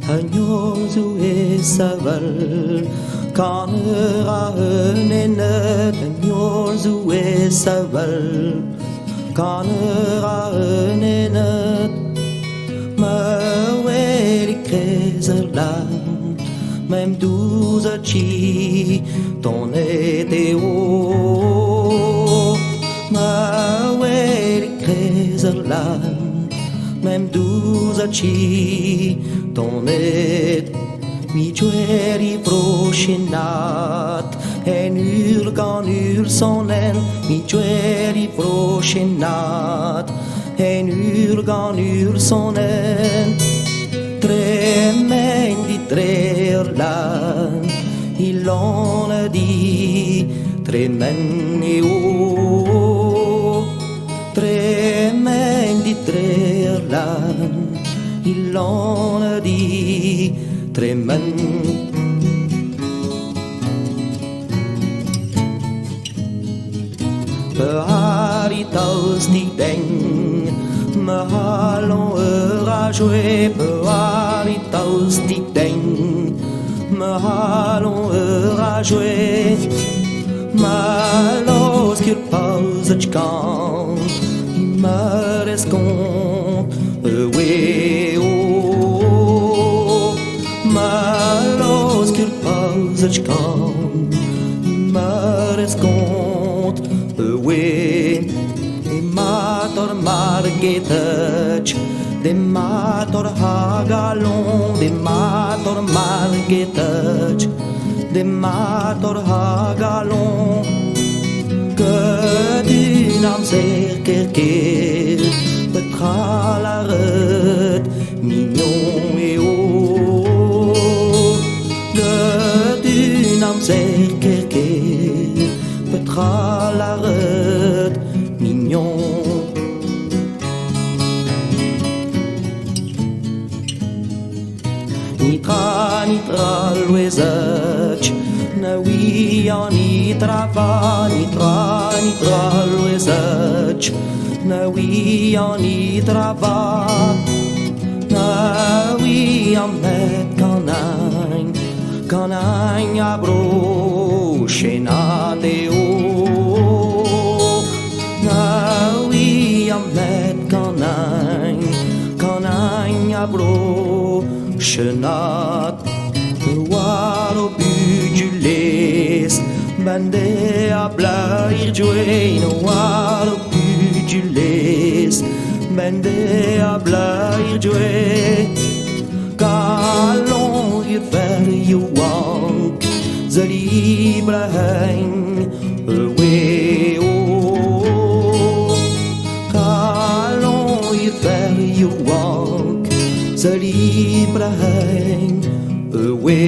Agnoso e saval Kanera enenet Agnoso e saval Kanera enenet Maweli krezeland Mem douze chi Ton ete o Maweli krezeland Mem douze chi Ton ete Mi jueri proscenat En urgan ur sonen Mi jueri proscenat En urgan ur sonen Tremendi treurlan Ilone di tremendi o Tremendi treurlan Ilone di tremendi Beharitas die deng Me halon a jouer Beharitas die deng Me halon a jouer Malos qu'il pause kan I me rescont we o Malos qu'il pause kan I me rescont we E mator margetăci De mator hagalon De mator margetăci De mator hagalon Că din am ser kerker Petra la râd Mignon e o Că din am ser kerker Petra la râd Mignon Nitra, nitra luezăci Năuia, nitra va Nitra, nitra luezăci Năuia, nitra va Năuia met canain Canain abroșenate o Năuia met canain Canain abroșenat Oaro pugiles Bande a blair join Oaro pugiles Bande a blair join Galon ir ver you wank Ze libre hein we o Galon ir ver you wank Ze libre hein we